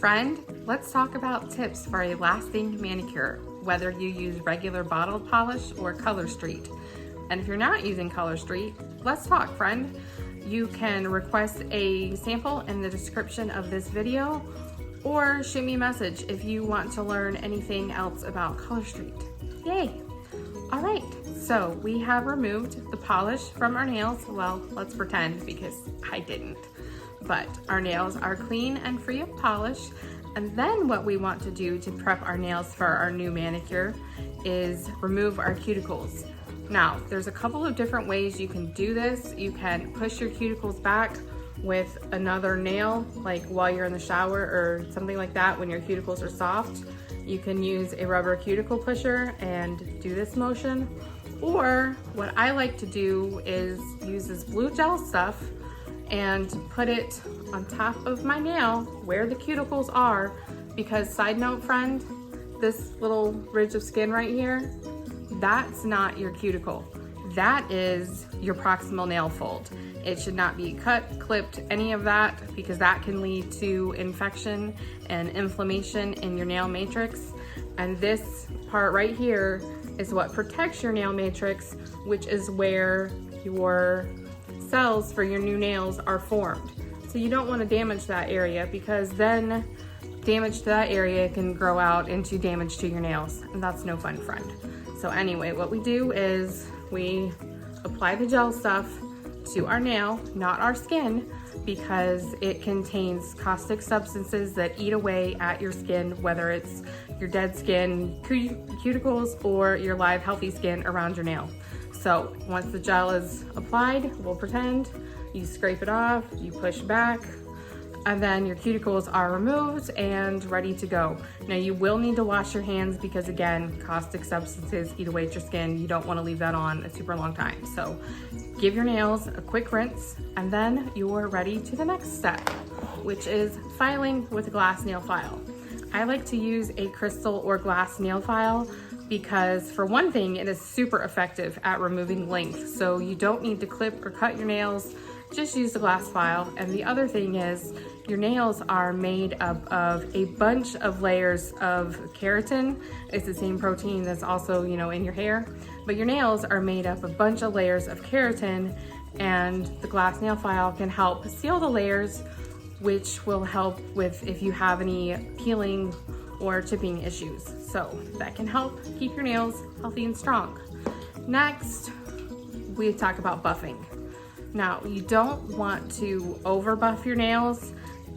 friend, let's talk about tips for a lasting manicure, whether you use regular bottled polish or Color Street. And if you're not using Color Street, let's talk, friend. You can request a sample in the description of this video or shoot me a message if you want to learn anything else about Color Street. Yay! All right, so we have removed the polish from our nails. Well, let's pretend, because I didn't. But our nails are clean and free of polish. And then what we want to do to prep our nails for our new manicure is remove our cuticles. Now, there's a couple of different ways you can do this. You can push your cuticles back with another nail, like while you're in the shower or something like that when your cuticles are soft. You can use a rubber cuticle pusher and do this motion. Or what I like to do is use this blue gel stuff and put it on top of my nail where the cuticles are, because side note, friend, this little ridge of skin right here, that's not your cuticle. That is your proximal nail fold. It should not be cut, clipped, any of that, because that can lead to infection and inflammation in your nail matrix. And this part right here is what protects your nail matrix, which is where your cells for your new nails are formed. So you don't want to damage that area, because then damage to that area can grow out into damage to your nails, and that's no fun, friend. So anyway, what we do is we apply the gel stuff to our nail, not our skin, because it contains caustic substances that eat away at your skin, whether it's your dead skin, cuticles, or your live healthy skin around your nail. So once the gel is applied, we'll pretend, you scrape it off, you push back, and then your cuticles are removed and ready to go. Now you will need to wash your hands, because again, caustic substances eat away at your skin. You don't want to leave that on a super long time. So give your nails a quick rinse, and then you're ready to the next step, which is filing with a glass nail file. I like to use a crystal or glass nail file because, for one thing, it is super effective at removing length. So you don't need to clip or cut your nails, just use the glass file. And the other thing is, your nails are made up of a bunch of layers of keratin. It's the same protein that's also, in your hair, but your nails are made up of a bunch of layers of keratin, and the glass nail file can help seal the layers, which will help with if you have any peeling or chipping issues. So that can help keep your nails healthy and strong. Next, we talk about buffing. Now, you don't want to over buff your nails.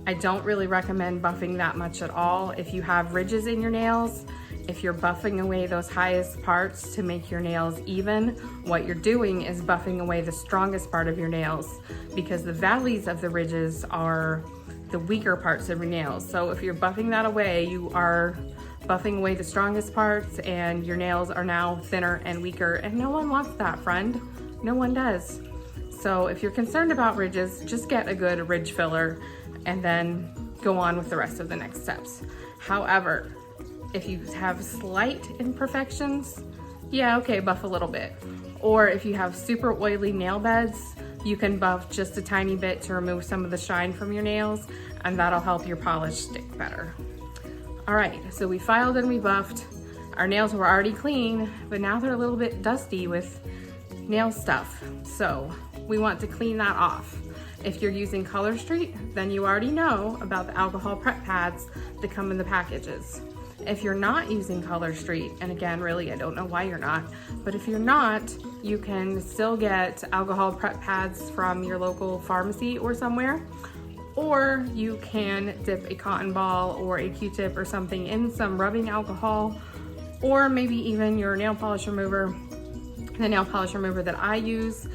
I don't really recommend buffing that much at all. If you have ridges in your nails, if you're buffing away those highest parts to make your nails even, what you're doing is buffing away the strongest part of your nails, because the valleys of the ridges are the weaker parts of your nails. So if you're buffing that away, you are buffing away the strongest parts, and your nails are now thinner and weaker, and no one wants that, friend. No one does. So if you're concerned about ridges, just get a good ridge filler and then go on with the rest of the next steps. However, if you have slight imperfections, yeah, okay, buff a little bit. Or if you have super oily nail beds, you can buff just a tiny bit to remove some of the shine from your nails, and that'll help your polish stick better. All right, so we filed and we buffed. Our nails were already clean, but now they're a little bit dusty with nail stuff. So we want to clean that off. If you're using Color Street, then you already know about the alcohol prep pads that come in the packages. If you're not using Color Street, and again, really, I don't know why you're not, but if you're not, you can still get alcohol prep pads from your local pharmacy or somewhere, or you can dip a cotton ball or a Q-tip or something in some rubbing alcohol, or maybe even your nail polish remover. The nail polish remover that I use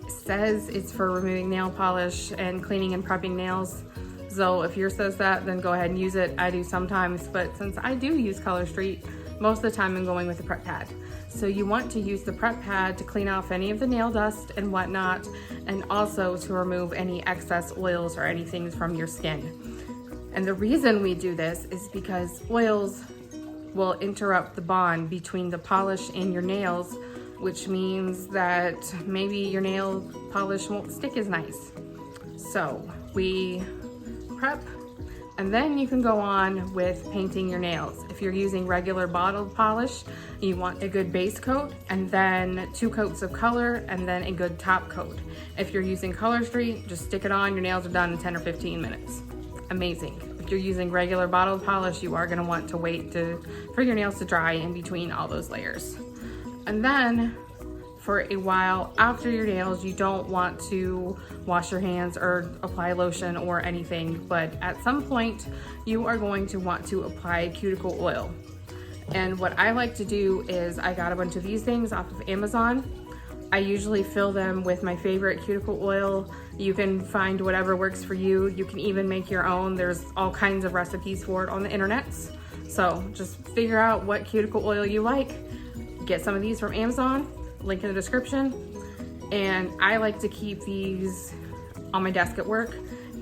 says it's for removing nail polish and cleaning and prepping nails. So if yours says that, then go ahead and use it. I do sometimes, but since I do use Color Street, most of the time I'm going with the prep pad. So you want to use the prep pad to clean off any of the nail dust and whatnot, and also to remove any excess oils or anything from your skin. And the reason we do this is because oils will interrupt the bond between the polish and your nails, which means that maybe your nail polish won't stick as nice. So we prep, And then you can go on with painting your nails. If you're using regular bottled polish, you want a good base coat and then 2 coats of color and then a good top coat. If you're using Color Street, just stick it on, your nails are done in 10 or 15 minutes. Amazing. If you're using regular bottled polish, you are gonna want to wait for your nails to dry in between all those layers. And then for a while after your nails, you don't want to wash your hands or apply lotion or anything, but at some point you are going to want to apply cuticle oil. And what I like to do is I got a bunch of these things off of Amazon. I usually fill them with my favorite cuticle oil. You can find whatever works for you. You can even make your own. There's all kinds of recipes for it on the internet. So just figure out what cuticle oil you like. Get some of these from Amazon, link in the description. And I like to keep these on my desk at work,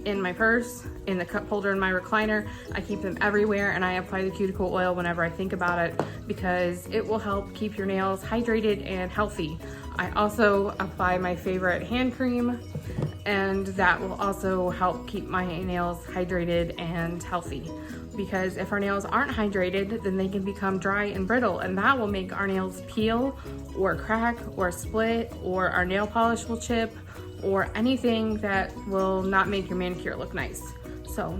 in my purse, in the cup holder in my recliner. I keep them everywhere, and I apply the cuticle oil whenever I think about it because it will help keep your nails hydrated and healthy. I also apply my favorite hand cream, and that will also help keep my nails hydrated and healthy. Because if our nails aren't hydrated, then they can become dry and brittle, and that will make our nails peel or crack or split, or our nail polish will chip, or anything that will not make your manicure look nice. So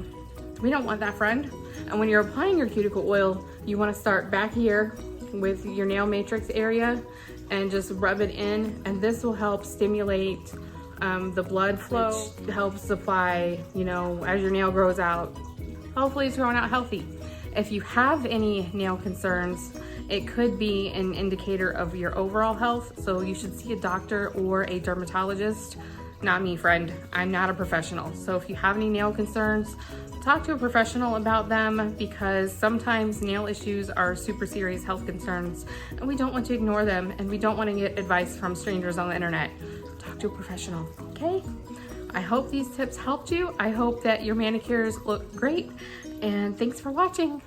we don't want that, friend. And when you're applying your cuticle oil, you want to start back here with your nail matrix area and just rub it in, and this will help stimulate the blood flow, which helps supply, you know, as your nail grows out. Hopefully it's growing out healthy. If you have any nail concerns, it could be an indicator of your overall health, so you should see a doctor or a dermatologist. Not me, friend. I'm not a professional. So if you have any nail concerns, talk to a professional about them, because sometimes nail issues are super serious health concerns and we don't want to ignore them, and we don't want to get advice from strangers on the internet. Talk to a professional, okay? I hope these tips helped you. I hope that your manicures look great, and thanks for watching.